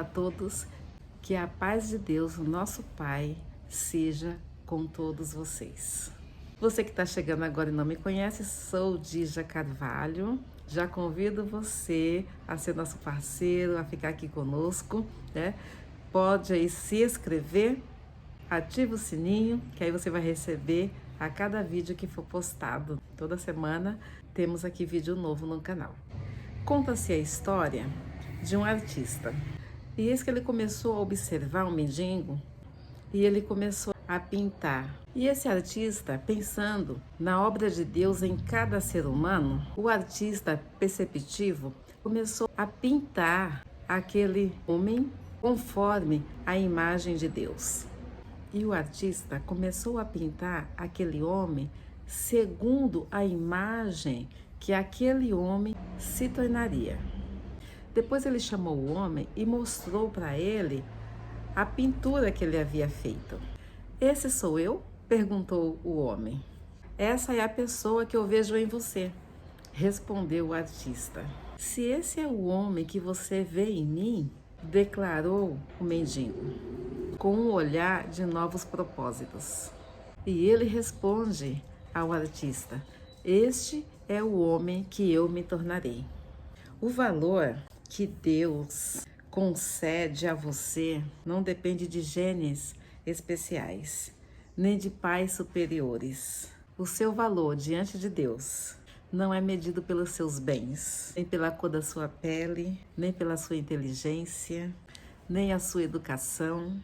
a todos, que a paz de Deus, o nosso Pai, seja com todos vocês. Você que está chegando agora e não me conhece, sou Dígia Carvalho. Já convido você a ser nosso parceiro, a ficar aqui conosco, né? Pode aí se inscrever, ativa o sininho, que aí você vai receber a cada vídeo que for postado. Toda semana temos aqui vídeo novo no canal. Conta-se a história de um artista. E eis que ele começou a observar um mendigo e ele começou a pintar. E esse artista, pensando na obra de Deus em cada ser humano, o artista perceptivo começou a pintar aquele homem conforme a imagem de Deus. E o artista começou a pintar aquele homem segundo a imagem que aquele homem se tornaria. Depois ele chamou o homem e mostrou para ele a pintura que ele havia feito. "Esse sou eu?", perguntou o homem. "Essa é a pessoa que eu vejo em você", respondeu o artista. "Se esse é o homem que você vê em mim", declarou o mendigo, com um olhar de novos propósitos. E ele responde ao artista: "Este é o homem que eu me tornarei". O valor que Deus concede a você não depende de genes especiais, nem de pais superiores. O seu valor diante de Deus não é medido pelos seus bens, nem pela cor da sua pele, nem pela sua inteligência, nem a sua educação.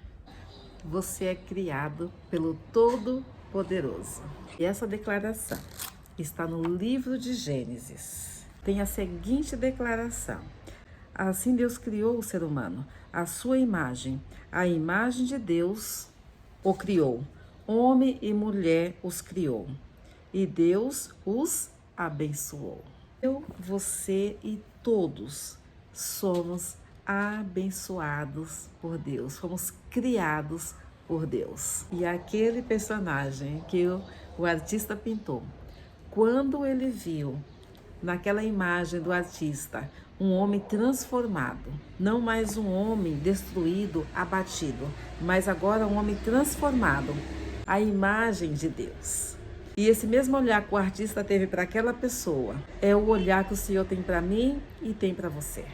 Você é criado pelo Todo-Poderoso. E essa declaração está no livro de Gênesis. Tem a seguinte declaração: "Assim Deus criou o ser humano, à sua imagem. A imagem de Deus o criou. Homem e mulher os criou. E Deus os abençoou". Eu, você e todos somos abençoados por Deus. Fomos criados por Deus. E aquele personagem que o artista pintou, quando ele viu naquela imagem do artista um homem transformado, não mais um homem destruído, abatido, mas agora um homem transformado, a imagem de Deus. E esse mesmo olhar que o artista teve para aquela pessoa é o olhar que o Senhor tem para mim e tem para você.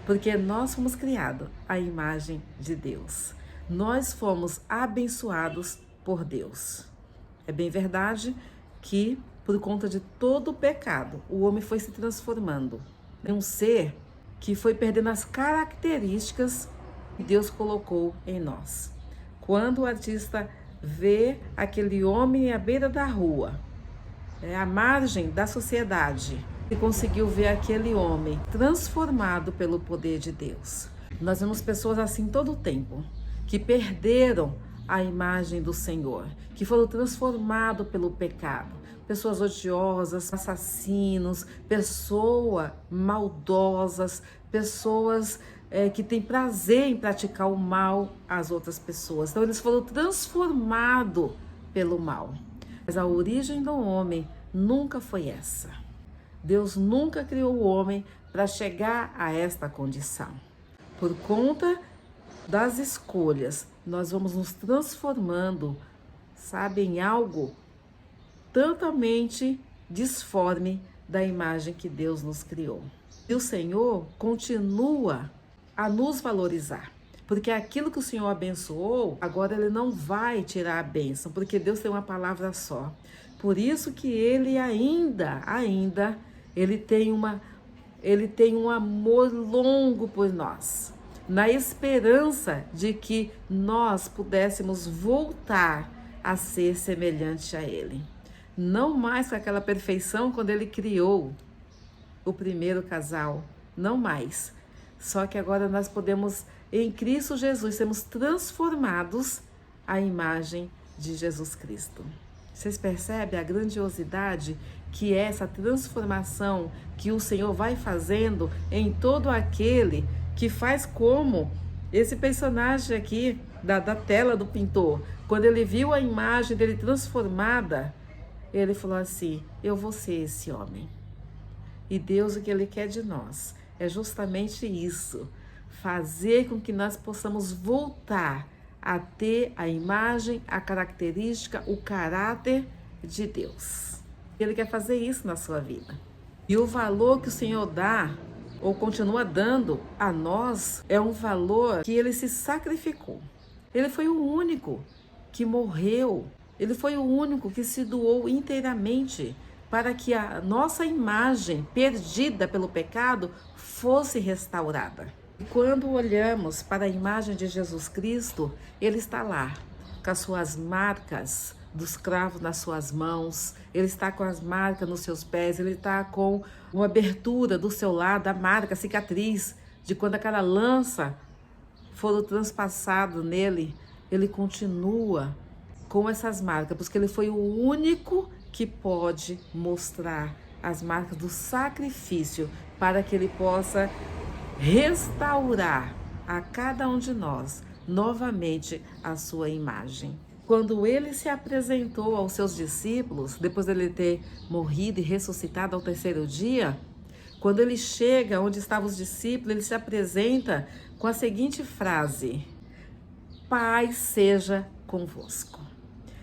Porque nós fomos criados à imagem de Deus. Nós fomos abençoados por Deus. É bem verdade que, por conta de todo o pecado, o homem foi se transformando em um ser que foi perdendo as características que Deus colocou em nós. Quando o artista vê aquele homem à beira da rua, à margem da sociedade, e conseguiu ver aquele homem transformado pelo poder de Deus. Nós vemos pessoas assim todo o tempo, que perderam a imagem do Senhor, que foram transformados pelo pecado. Pessoas odiosas, assassinos, pessoas maldosas, pessoas que têm prazer em praticar o mal às outras pessoas. Então eles foram transformados pelo mal. Mas a origem do homem nunca foi essa. Deus nunca criou o homem para chegar a esta condição. Por conta das escolhas, nós vamos nos transformando, sabe, em algo totalmente disforme da imagem que Deus nos criou. E o Senhor continua a nos valorizar, porque aquilo que o Senhor abençoou, agora Ele não vai tirar a bênção, porque Deus tem uma palavra só. Por isso que Ele ainda, Ele tem um amor longo por nós, na esperança de que nós pudéssemos voltar a ser semelhante a Ele. Não mais com aquela perfeição quando Ele criou o primeiro casal, não mais. Só que agora nós podemos, em Cristo Jesus, sermos transformados à imagem de Jesus Cristo. Vocês percebem a grandiosidade que é essa transformação que o Senhor vai fazendo em todo aquele que faz como esse personagem aqui da tela do pintor. Quando ele viu a imagem dele transformada, ele falou assim: eu vou ser esse homem. E Deus, o que Ele quer de nós é justamente isso. fazer com que nós possamos voltar a ter a imagem, a característica, o caráter de Deus. Ele quer fazer isso na sua vida. E o valor que o Senhor dá, ou continua dando a nós, é um valor que Ele se sacrificou. Ele foi o único que morreu. Ele foi o único que se doou inteiramente para que a nossa imagem perdida pelo pecado fosse restaurada. E quando olhamos para a imagem de Jesus Cristo, Ele está lá, com as suas marcas dos cravos nas suas mãos, Ele está com as marcas nos seus pés, Ele está com uma abertura do seu lado, a marca, a cicatriz, de quando aquela lança for transpassado nele, Ele continua com essas marcas, porque Ele foi o único que pode mostrar as marcas do sacrifício para que Ele possa restaurar a cada um de nós novamente a sua imagem. Quando Ele se apresentou aos seus discípulos, depois de Ele ter morrido e ressuscitado ao terceiro dia, quando Ele chega onde estavam os discípulos, Ele se apresenta com a seguinte frase: Paz seja convosco.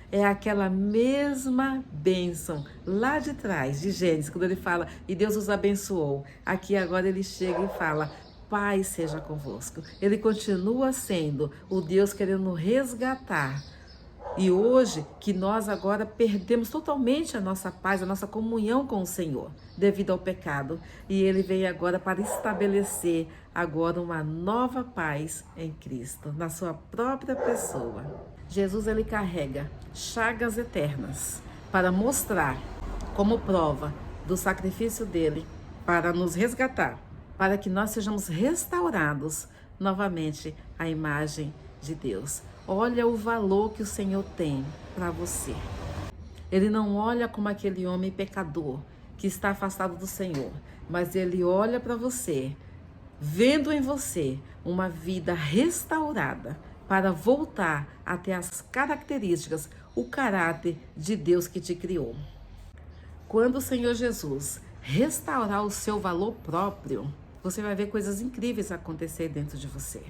É aquela mesma bênção lá de trás, de Gênesis, quando Ele fala, e Deus os abençoou. Aqui agora Ele chega e fala, paz seja convosco. Ele continua sendo o Deus querendo resgatar. E hoje, que nós agora perdemos totalmente a nossa paz, a nossa comunhão com o Senhor, devido ao pecado. E Ele vem agora para estabelecer agora uma nova paz em Cristo, na sua própria pessoa. Jesus, Ele carrega chagas eternas para mostrar como prova do sacrifício dEle para nos resgatar, para que nós sejamos restaurados novamente à imagem de Deus. Olha o valor que o Senhor tem para você. Ele não olha como aquele homem pecador que está afastado do Senhor, mas Ele olha para você, vendo em você uma vida restaurada para voltar a ter as características, o caráter de Deus que te criou. Quando o Senhor Jesus restaurar o seu valor próprio, você vai ver coisas incríveis acontecer dentro de você.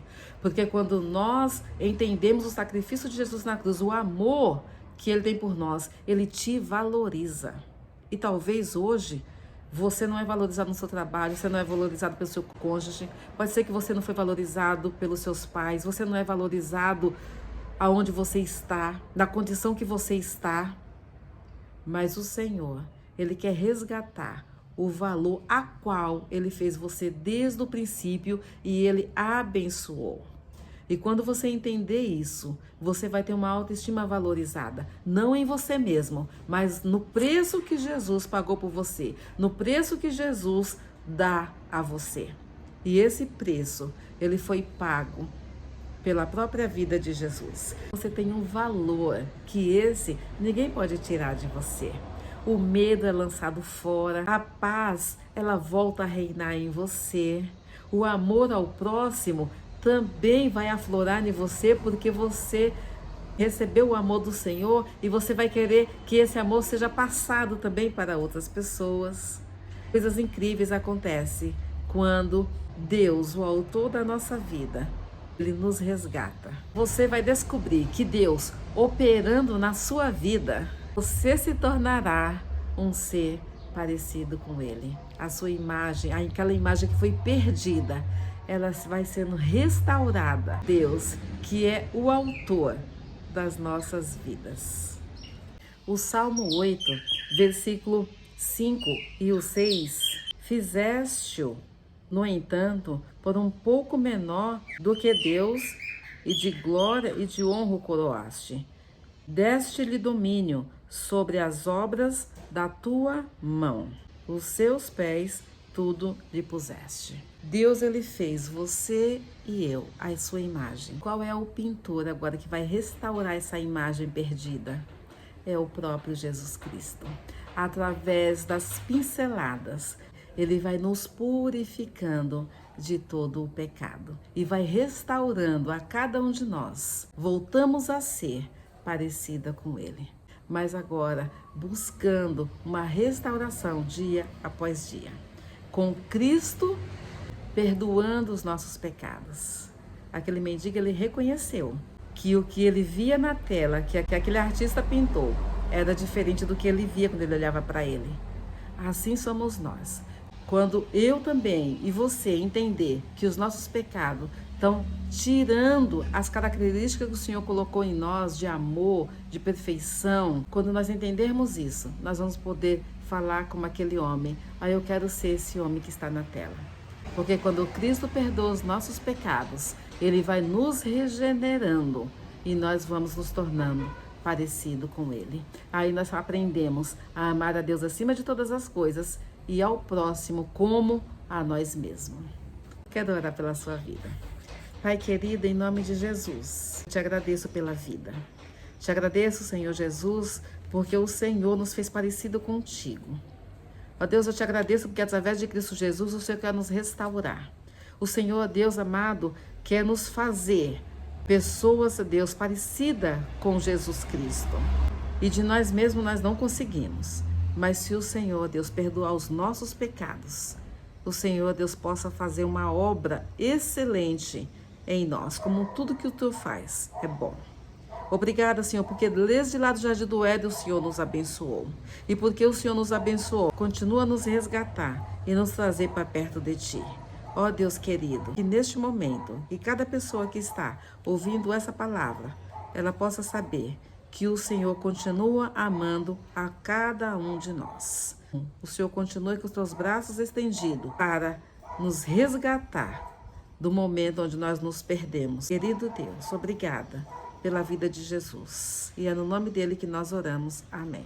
Porque quando nós entendemos o sacrifício de Jesus na cruz, o amor que Ele tem por nós, Ele te valoriza. E talvez hoje você não é valorizado no seu trabalho, você não é valorizado pelo seu cônjuge, pode ser que você não foi valorizado pelos seus pais, você não é valorizado aonde você está, na condição que você está. Mas o Senhor, Ele quer resgatar o valor a qual Ele fez você desde o princípio e Ele abençoou. E quando você entender isso, você vai ter uma autoestima valorizada, não em você mesmo, mas no preço que Jesus pagou por você, no preço que Jesus dá a você. E esse preço, ele foi pago pela própria vida de Jesus. Você tem um valor que esse ninguém pode tirar de você. O medo é lançado fora, a paz, ela volta a reinar em você. O amor ao próximo também vai aflorar em você, porque você recebeu o amor do Senhor e você vai querer que esse amor seja passado também para outras pessoas. Coisas incríveis acontecem quando Deus, o autor da nossa vida, Ele nos resgata. Você vai descobrir que Deus, operando na sua vida, você se tornará um ser parecido com Ele. A sua imagem, aquela imagem que foi perdida, ela vai sendo restaurada. Deus, que é o autor das nossas vidas. O Salmo 8, versículo 5 e o 6, fizeste-o, no entanto, por um pouco menor do que Deus, e de glória e de honra o coroaste. Deste-lhe domínio sobre as obras da tua mão. Os seus pés tudo lhe puseste. Deus, Ele fez você e eu, a sua imagem. Qual é o pintor agora que vai restaurar essa imagem perdida? É o próprio Jesus Cristo. Através das pinceladas, Ele vai nos purificando de todo o pecado e vai restaurando a cada um de nós. Voltamos a ser parecida com Ele, mas agora buscando uma restauração dia após dia. Com Cristo perdoando os nossos pecados. Aquele mendigo, ele reconheceu que o que ele via na tela, que aquele artista pintou, era diferente do que ele via quando ele olhava para ele. Assim somos nós. Quando eu também e você entender que os nossos pecados estão tirando as características que o Senhor colocou em nós de amor, de perfeição, quando nós entendermos isso, nós vamos poder falar como aquele homem: eu quero ser esse homem que está na tela. Porque quando Cristo perdoa os nossos pecados, Ele vai nos regenerando e nós vamos nos tornando parecido com Ele. Aí nós aprendemos a amar a Deus acima de todas as coisas e ao próximo como a nós mesmos. Quero orar pela sua vida. Pai querido, em nome de Jesus, te agradeço pela vida. Te agradeço, Senhor Jesus, porque o Senhor nos fez parecido contigo. Ó Deus, eu te agradeço porque através de Cristo Jesus o Senhor quer nos restaurar. O Senhor, Deus amado, quer nos fazer pessoas, Deus, parecida com Jesus Cristo. E de nós mesmos nós não conseguimos. Mas se o Senhor, Deus, perdoar os nossos pecados, o Senhor, Deus, possa fazer uma obra excelente em nós, como tudo que o Senhor faz é bom. Obrigada, Senhor, porque desde lá do Jardim do Éden o Senhor nos abençoou. E porque o Senhor nos abençoou, continua a nos resgatar e nos trazer para perto de Ti. Ó Deus querido, que neste momento, que cada pessoa que está ouvindo essa palavra, ela possa saber que o Senhor continua amando a cada um de nós. O Senhor continue com os teus braços estendidos para nos resgatar do momento onde nós nos perdemos. Querido Deus, obrigada pela vida de Jesus. E é no nome dele que nós oramos. Amém.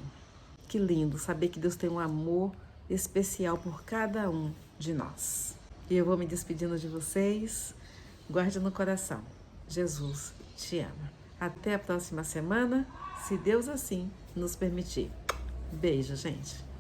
Que lindo saber que Deus tem um amor especial por cada um de nós. E eu vou me despedindo de vocês. Guarde no coração. Jesus te ama. Até a próxima semana, se Deus assim nos permitir. Beijo, gente.